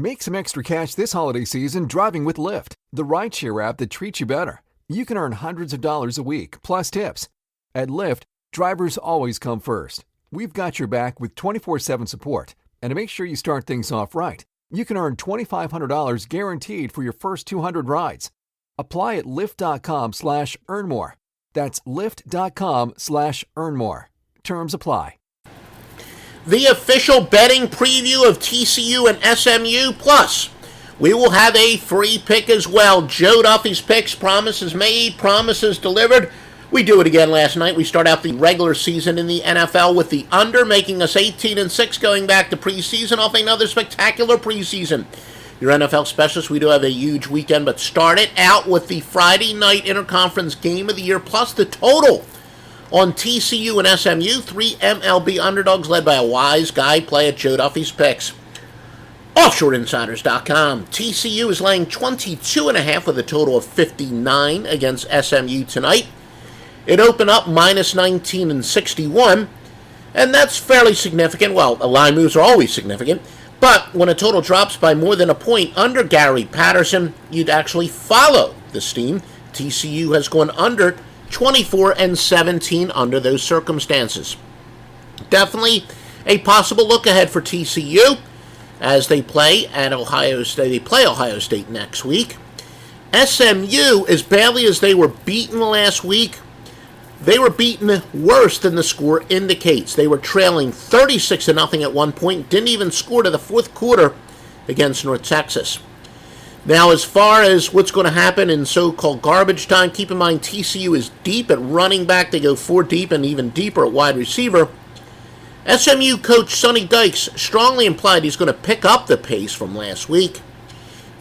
Make some extra cash this holiday season driving with Lyft, the rideshare app that treats you better. You can earn hundreds of dollars a week, plus tips. At Lyft, drivers always come first. We've got your back with 24/7 support. And to make sure you start things off right, you can earn $2,500 guaranteed for your first 200 rides. Apply at lyft.com/earnmore. That's lyft.com/earnmore. Terms apply. The official betting preview of TCU and SMU, plus we will have a free pick as well. Joe Duffy's picks, promises made, promises delivered. We do it again last night. We start out the regular season in the NFL with the under, making us 18-6 going back to preseason off another spectacular preseason. Your NFL specialist, we do have a huge weekend, but start it out with the Friday night interconference game of the year, plus the total on TCU and SMU, 3 MLB underdogs led by a wise guy. Play at Joe Duffy's picks. OffshoreInsiders.com. TCU is laying 22.5 with a total of 59 against SMU tonight. It opened up minus 19 and 61, and that's fairly significant. Well, line moves are always significant, but when a total drops by more than a point under Gary Patterson, you'd actually follow the steam. TCU has gone under 24 and 17 under those circumstances. Definitely a possible look ahead for TCU as they play at Ohio State. They play Ohio State next week. SMU, as badly as they were beaten last week, they were beaten worse than the score indicates. They were trailing 36-0 at one point, didn't even score to the fourth quarter against North Texas. Now, as far as what's going to happen in so-called garbage time, keep in mind TCU is deep at running back. They go 4 deep and even deeper at wide receiver. SMU coach Sonny Dykes strongly implied he's going to pick up the pace from last week.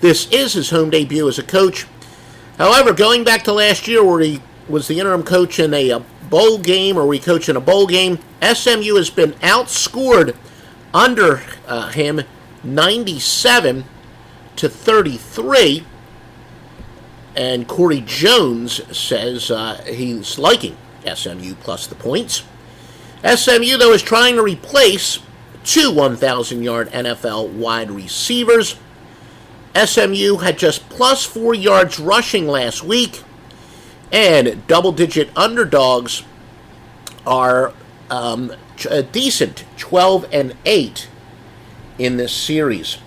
This is his home debut as a coach. However, going back to last year where he was the interim coach in a bowl game, or he coached in a bowl game, SMU has been outscored under him 97-33, and Corey Jones says he's liking SMU plus the points. SMU, though, is trying to replace 2 1,000-yard NFL wide receivers. SMU had just plus 4 yards rushing last week, and double-digit underdogs are a decent 12-8 in this series.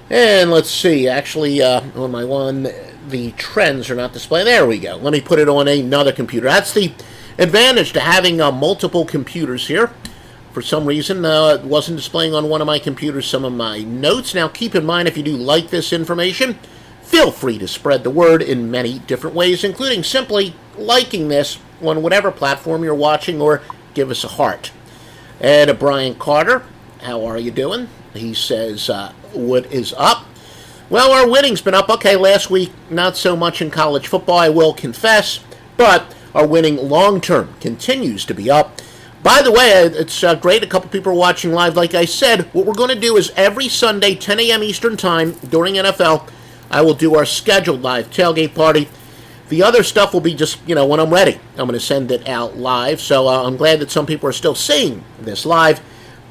And let's see, actually, on my one, the trends are not displaying. There we go. Let me put it on another computer. That's the advantage to having multiple computers here. For some reason, it wasn't displaying on one of my computers some of my notes. Now, keep in mind, if you do like this information, feel free to spread the word in many different ways, including simply liking this on whatever platform you're watching, or give us a heart. And Brian Carter, how are you doing? He says, what is up? Well, our winning's been up. Okay, last week, not so much in college football, I will confess, but our winning long-term continues to be up. By the way, it's great. A couple people are watching live. Like I said, what we're going to do is every Sunday, 10 a.m. Eastern Time, during NFL, I will do our scheduled live tailgate party. The other stuff will be just, when I'm ready. I'm going to send it out live. So I'm glad that some people are still seeing this live.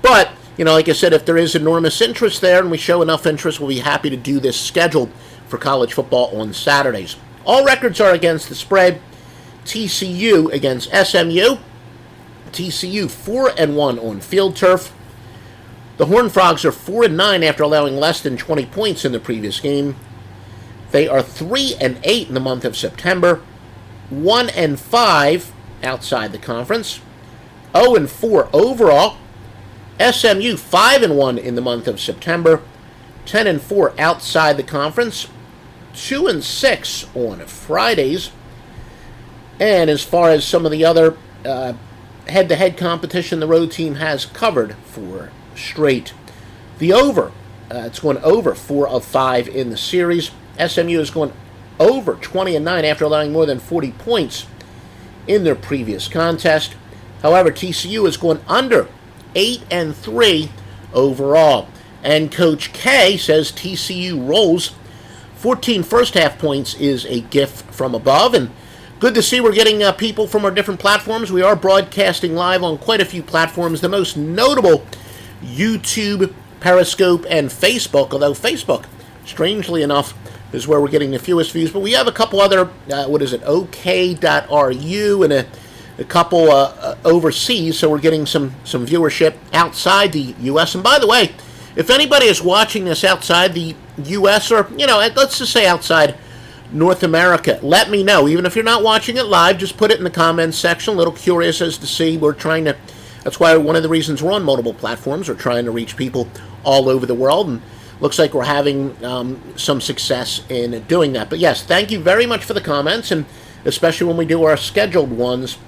But, like I said, if there is enormous interest there and we show enough interest, we'll be happy to do this scheduled for college football on Saturdays. All records are against the spread. TCU against SMU. TCU 4-1 on field turf. The Horned Frogs are 4-9 after allowing less than 20 points in the previous game. They are 3-8 in the month of September, 1-5 outside the conference, 0-4 overall. SMU 5-1 in the month of September, 10-4 outside the conference, 2-6 on Fridays. And as far as some of the other head-to-head competition, the road team has covered 4 straight. The over, it's going over 4 of 5 in the series. SMU is going over 20-9 after allowing more than 40 points in their previous contest. However, TCU is going under 8-3 overall. And Coach K says TCU rolls. 14 first-half points is a gift from above, and good to see we're getting people from our different platforms. We are broadcasting live on quite a few platforms. The most notable, YouTube, Periscope, and Facebook, although Facebook, strangely enough, is where we're getting the fewest views. But we have a couple other, OK.ru and a couple overseas, so we're getting some viewership outside the U.S. And by the way, if anybody is watching this outside the U.S. or, let's just say outside North America, let me know. Even if you're not watching it live, just put it in the comments section. A little curious as to see. That's why one of the reasons we're on multiple platforms. We're trying to reach people all over the world, and looks like we're having some success in doing that. But yes, thank you very much for the comments, and especially when we do our scheduled ones,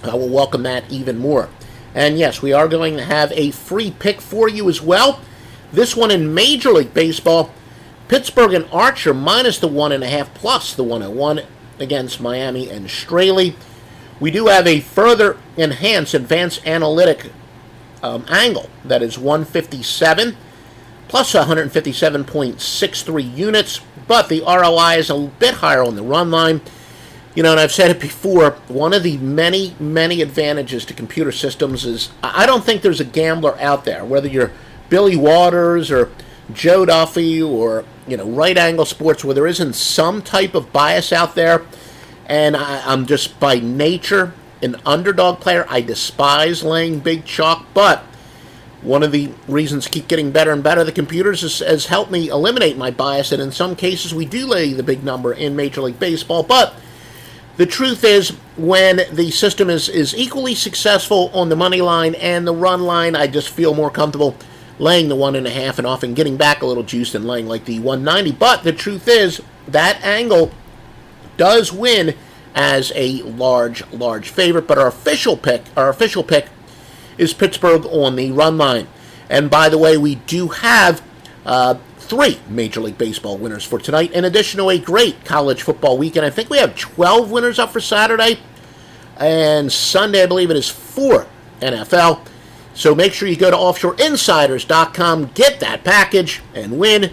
I will welcome that even more. And yes, we are going to have a free pick for you as well. This one in Major League Baseball, Pittsburgh and Archer minus the 1.5 plus the 101 against Miami and Straley. We do have a further enhanced advanced analytic angle that is 157 plus 157.63 units, but the ROI is a bit higher on the run line. And I've said it before, one of the many, many advantages to computer systems is I don't think there's a gambler out there, whether you're Billy Waters or Joe Duffy or, Right Angle Sports, where there isn't some type of bias out there. And I'm just by nature an underdog player. I despise laying big chalk, but one of the reasons to keep getting better and better, the computers has helped me eliminate my bias, and in some cases we do lay the big number in Major League Baseball. But the truth is, when the system is equally successful on the money line and the run line, I just feel more comfortable laying the 1.5 and often getting back a little juice than laying like the 190. But the truth is, that angle does win as a large favorite. But our official pick is Pittsburgh on the run line. And by the way, we do have 3 Major League Baseball winners for tonight, in addition to a great college football weekend. I think we have 12 winners up for Saturday, and Sunday I believe it is 4 NFL. So make sure you go to offshoreinsiders.com, get that package, and win.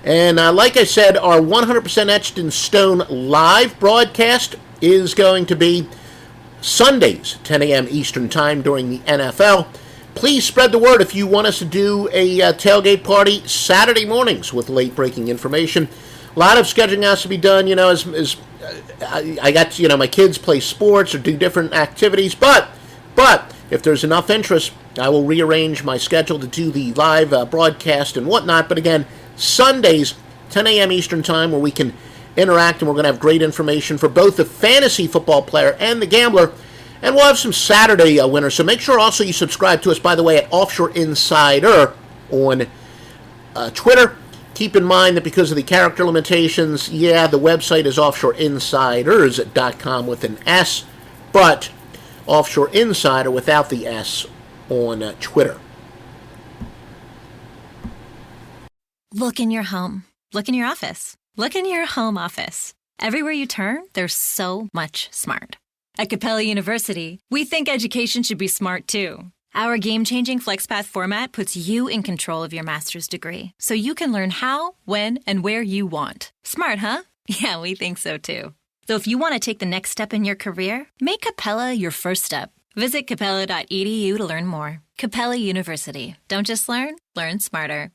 And like I said, our 100% etched in stone live broadcast is going to be Sundays, 10 a.m. Eastern Time during the NFL. Please spread the word if you want us to do a tailgate party Saturday mornings with late-breaking information. A lot of scheduling has to be done, as I got, my kids play sports or do different activities. But if there's enough interest, I will rearrange my schedule to do the live broadcast and whatnot. But again, Sundays, 10 a.m. Eastern Time, where we can interact, and we're going to have great information for both the fantasy football player and the gambler. And we'll have some Saturday winners. So make sure also you subscribe to us, by the way, at Offshore Insider on Twitter. Keep in mind that because of the character limitations, the website is offshoreinsiders.com with an S, but Offshore Insider without the S on Twitter. Look in your home. Look in your office. Look in your home office. Everywhere you turn, there's so much smart. At Capella University, we think education should be smart too. Our game-changing FlexPath format puts you in control of your master's degree, so you can learn how, when, and where you want. Smart, huh? Yeah, we think so too. So if you want to take the next step in your career, make Capella your first step. Visit capella.edu to learn more. Capella University. Don't just learn smarter.